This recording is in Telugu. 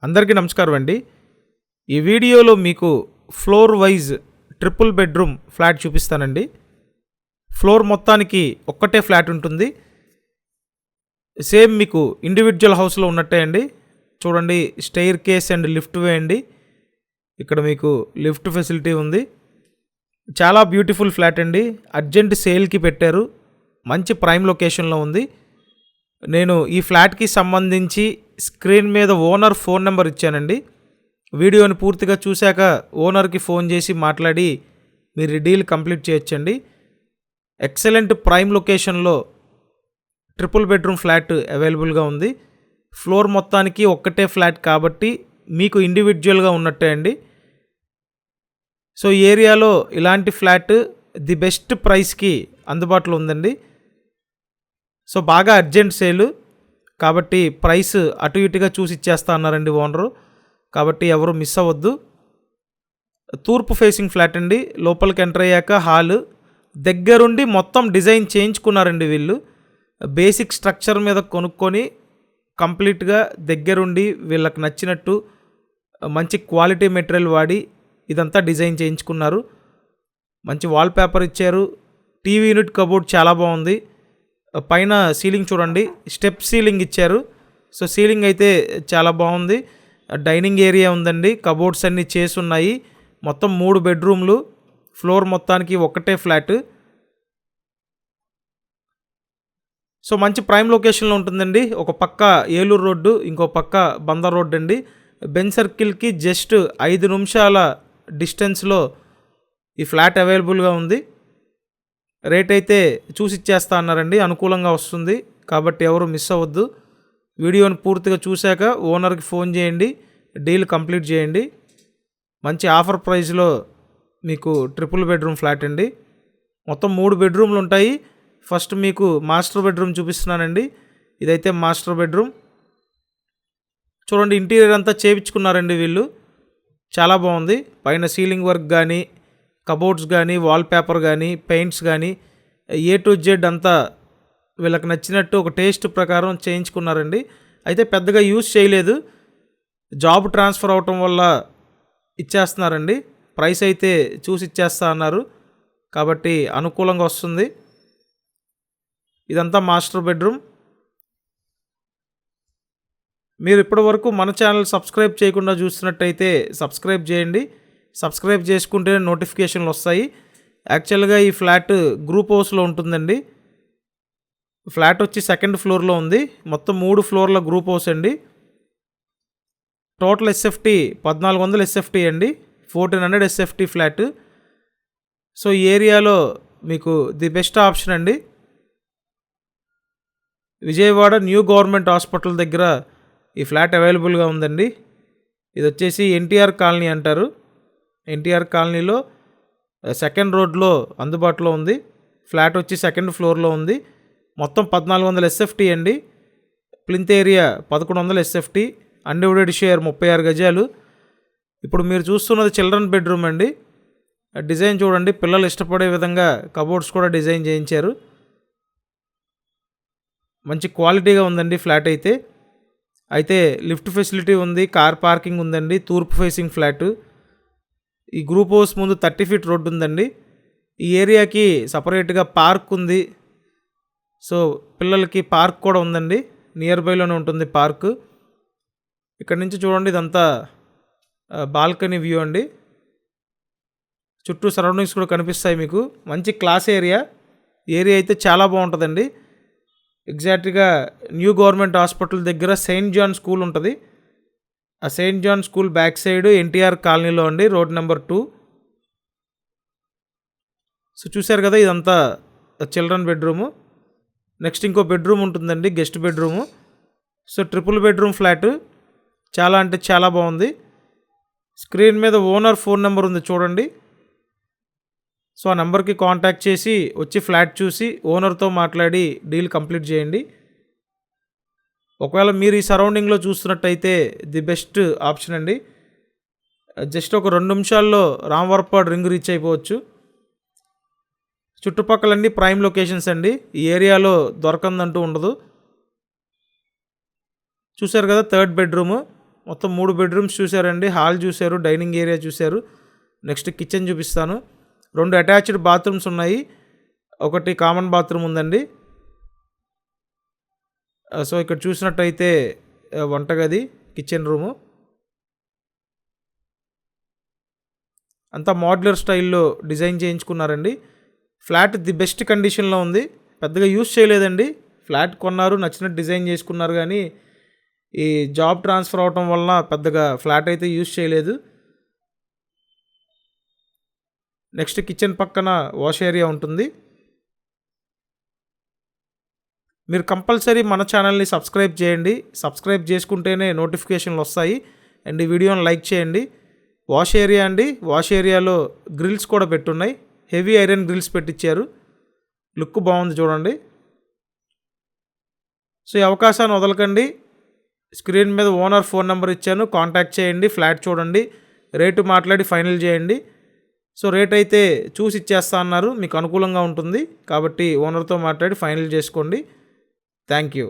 అందరికీ నమస్కారం అండి. ఈ వీడియోలో మీకు floor wise triple bedroom flat చూపిస్తానండి. ఫ్లోర్ మొత్తానికి ఒక్కటే ఫ్లాట్ ఉంటుంది. సేమ్ మీకు ఇండివిజువల్ హౌస్లో ఉన్నట్టే అండి. చూడండి, స్టెయిర్ కేస్ అండ్ లిఫ్ట్ వే అండి. ఇక్కడ మీకు లిఫ్ట్ ఫెసిలిటీ ఉంది. చాలా బ్యూటిఫుల్ ఫ్లాట్ అండి. అర్జెంట్ సేల్కి పెట్టారు. మంచి ప్రైమ్ లొకేషన్లో ఉంది. నేను ఈ ఫ్లాట్కి సంబంధించి స్క్రీన్ మీద ఓనర్ ఫోన్ నెంబర్ ఇచ్చానండి. వీడియోని పూర్తిగా చూశాక ఓనర్కి ఫోన్ చేసి మాట్లాడి మీరు డీల్ కంప్లీట్ చేయొచ్చండి. ఎక్సలెంట్ ప్రైమ్ లొకేషన్లో ట్రిపుల్ బెడ్రూమ్ ఫ్లాట్ అవైలబుల్గా ఉంది. ఫ్లోర్ మొత్తానికి ఒక్కటే ఫ్లాట్ కాబట్టి మీకు ఇండివిజువల్గా ఉన్నట్టే అండి. సో ఈ ఏరియాలో ఇలాంటి ఫ్లాట్ ది బెస్ట్ ప్రైస్కి అందుబాటులో ఉందండి. సో బాగా అర్జెంట్ సేలు కాబట్టి ప్రైస్ అటు ఇటుగా చూసి ఇచ్చేస్తా అన్నారండి ఓనరు. కాబట్టి ఎవరు మిస్ అవ్వద్దు. తూర్పు ఫేసింగ్ ఫ్లాట్ అండి. లోపలికి ఎంటర్ అయ్యాక హాలు దగ్గరుండి మొత్తం డిజైన్ చేయించుకున్నారండి వీళ్ళు. బేసిక్ స్ట్రక్చర్ మీద కొనుక్కొని కంప్లీట్గా దగ్గరుండి వీళ్ళకి నచ్చినట్టు మంచి క్వాలిటీ మెటీరియల్ వాడి ఇదంతా డిజైన్ చేయించుకున్నారు. మంచి వాల్ పేపర్ ఇచ్చారు. టీవీ యూనిట్ కబోర్డ్ చాలా బాగుంది. పైన సీలింగ్ చూడండి, స్టెప్ సీలింగ్ ఇచ్చారు. సో సీలింగ్ అయితే చాలా బాగుంది. డైనింగ్ ఏరియా ఉందండి. కబోర్డ్స్ అన్నీ చేసి ఉన్నాయి. మొత్తం 3 బెడ్రూమ్లు. ఫ్లోర్ మొత్తానికి ఒక్కటే ఫ్లాట్. సో మంచి ప్రైమ్ లొకేషన్లో ఉంటుందండి. ఒక పక్క ఏలూరు రోడ్డు, ఇంకో పక్క బందర్ రోడ్డు అండి. బెన్ సర్కిల్కి జస్ట్ 5 నిమిషాల డిస్టెన్స్లో ఈ ఫ్లాట్ అవైలబుల్గా ఉంది. రేట్ అయితే చూసి ఇచ్చేస్తా అన్నారండి. అనుకూలంగా వస్తుంది కాబట్టి ఎవరు మిస్ అవ్వద్దు. వీడియోని పూర్తిగా చూశాక ఓనర్కి ఫోన్ చేయండి, డీల్ కంప్లీట్ చేయండి. మంచి ఆఫర్ ప్రైస్లో మీకు ట్రిపుల్ బెడ్రూమ్ ఫ్లాట్ అండి. మొత్తం 3 బెడ్రూమ్లు ఉంటాయి. ఫస్ట్ మీకు మాస్టర్ బెడ్రూమ్ చూపిస్తున్నానండి. ఇదైతే మాస్టర్ బెడ్రూమ్. చూడండి, ఇంటీరియర్ అంతా చేయించుకున్నారండి వీళ్ళు. చాలా బాగుంది. పైన సీలింగ్ వర్క్ కానీ, కబోర్డ్స్ కానీ, వాల్ పేపర్ కానీ, పెయింట్స్ కానీ ఏ టు జెడ్ అంతా వీళ్ళకి నచ్చినట్టు ఒక టేస్ట్ ప్రకారం చేయించుకున్నారండి. అయితే పెద్దగా యూజ్ చేయలేదు. జాబ్ ట్రాన్స్ఫర్ అవటం వల్ల ఇచ్చేస్తున్నారండి. ప్రైస్ అయితే చూసి ఇచ్చేస్తా అన్నారు కాబట్టి అనుకూలంగా వస్తుంది. ఇదంతా మాస్టర్ బెడ్రూమ్. మీరు ఇప్పటివరకు మన ఛానల్ సబ్స్క్రైబ్ చేయకుండా చూస్తున్నట్టయితే సబ్స్క్రైబ్ చేయండి. సబ్స్క్రైబ్ చేసుకుంటే నోటిఫికేషన్లు వస్తాయి. యాక్చువల్గా ఈ ఫ్లాట్ గ్రూప్ హౌస్లో ఉంటుందండి. ఫ్లాట్ వచ్చి 2nd ఫ్లోర్లో ఉంది. మొత్తం 3 ఫ్లోర్ల గ్రూప్ హౌస్ అండి. టోటల్ ఎస్ఎఫ్టీ 1400 ఎస్ఎఫ్టీ అండి. 1400 ఎస్ఎఫ్టీ ఫ్లాట్. సో ఈ ఏరియాలో మీకు ది బెస్ట్ ఆప్షన్ అండి. విజయవాడ న్యూ గవర్నమెంట్ హాస్పిటల్ దగ్గర ఈ ఫ్లాట్ అవైలబుల్గా ఉందండి. ఇది వచ్చేసి ఎన్టీఆర్ కాలనీ అంటారు. ఎన్టీఆర్ కాలనీలో 2nd రోడ్లో అందుబాటులో ఉంది. ఫ్లాట్ వచ్చి 2nd ఫ్లోర్లో ఉంది. మొత్తం 1400 ఎస్ఎఫ్టీ అండి. Plinth area 1100 SFT. Undivided share 36 గజాలు. ఇప్పుడు మీరు చూస్తున్నది చిల్డ్రన్ బెడ్రూమ్ అండి. డిజైన్ చూడండి, పిల్లలు ఇష్టపడే విధంగా కబోర్డ్స్ కూడా డిజైన్ చేయించారు. మంచి క్వాలిటీగా ఉందండి ఫ్లాట్ అయితే లిఫ్ట్ ఫెసిలిటీ ఉంది, కార్ పార్కింగ్ ఉందండి. తూర్పు ఫేసింగ్ ఫ్లాట్. ఈ గ్రూప్ హౌస్ ముందు 30 ఫీట్ రోడ్డు ఉందండి. ఈ ఏరియాకి సపరేట్గా పార్క్ ఉంది. సో పిల్లలకి పార్క్ కూడా ఉందండి. నియర్ బైలోనే ఉంటుంది పార్క్. ఇక్కడ నుంచి చూడండి, ఇదంతా బాల్కనీ వ్యూ అండి. చుట్టూ సరౌండింగ్స్ కూడా కనిపిస్తాయి మీకు. మంచి క్లాస్ ఏరియా అయితే చాలా బాగుంటుందండి. ఎగ్జాక్ట్గా న్యూ గవర్నమెంట్ హాస్పిటల్ దగ్గర సెయింట్ జాన్ స్కూల్ ఉంటుంది. ఆ Saint John school back side NTR కాలనీలో అండి, రోడ్ నెంబర్ 2. సో చూశారు కదా, ఇదంతా చిల్డ్రన్ బెడ్రూము. నెక్స్ట్ ఇంకో బెడ్రూమ్ ఉంటుందండి, guest bedroom. So triple bedroom flat చాలా అంటే చాలా బాగుంది. స్క్రీన్ మీద ఓనర్ ఫోన్ నెంబర్ ఉంది చూడండి. సో ఆ నెంబర్కి కాంటాక్ట్ చేసి వచ్చి ఫ్లాట్ చూసి ఓనర్తో మాట్లాడి డీల్ కంప్లీట్ చేయండి. ఒకవేళ మీరు ఈ సరౌండింగ్లో చూస్తున్నట్టయితే ది బెస్ట్ ఆప్షన్ అండి. జస్ట్ ఒక 2 నిమిషాల్లో రామవరపాడు రింగ్ రీచ్ అయిపోవచ్చు. చుట్టుపక్కలన్నీ ప్రైమ్ లొకేషన్స్ అండి. ఈ ఏరియాలో దొరకందంటూ ఉండదు. చూశారు కదా, 3rd బెడ్రూము. మొత్తం 3 బెడ్రూమ్స్ చూసారండి. హాల్ చూసారు, డైనింగ్ ఏరియా చూసారు. నెక్స్ట్ కిచెన్ చూపిస్తాను. 2 అటాచ్డ్ బాత్రూమ్స్ ఉన్నాయి, ఒకటి కామన్ బాత్రూమ్ ఉందండి. సో ఇక్కడ చూసినట్టయితే వంటగది, కిచెన్ రూము అంతా మోడ్యులర్ స్టైల్లో డిజైన్ చేయించుకున్నారండి. ఫ్లాట్ ది బెస్ట్ కండిషన్లో ఉంది. పెద్దగా యూస్ చేయలేదండి. ఫ్లాట్ కొన్నారు, నచ్చినట్టు డిజైన్ చేసుకున్నారు, కానీ ఈ జాబ్ ట్రాన్స్ఫర్ అవటం వలన పెద్దగా ఫ్లాట్ అయితే యూస్ చేయలేదు. నెక్స్ట్ కిచెన్ పక్కన వాష్ ఏరియా ఉంటుంది. మీరు కంపల్సరీ మన ఛానల్ని సబ్స్క్రైబ్ చేయండి. సబ్స్క్రైబ్ చేసుకుంటేనే నోటిఫికేషన్లు వస్తాయి. అండ్ ఈ వీడియోని లైక్ చేయండి. వాష్ ఏరియా అండి, వాష్ ఏరియాలో గ్రిల్స్ కూడా పెట్టున్నాయి. హెవీ ఐరన్ గ్రిల్స్ పెట్టించారు. లుక్ బాగుంది చూడండి. సో ఈ అవకాశాన్ని వదలకండి. స్క్రీన్ మీద ఓనర్ ఫోన్ నెంబర్ ఇచ్చాను, కాంటాక్ట్ చేయండి. ఫ్లాట్ చూడండి, రేటు మాట్లాడి ఫైనల్ చేయండి. సో రేట్ అయితే చూసి ఇచ్చేస్తా అన్నారు, మీకు అనుకూలంగా ఉంటుంది కాబట్టి ఓనర్తో మాట్లాడి ఫైనల్ చేసుకోండి. Thank you.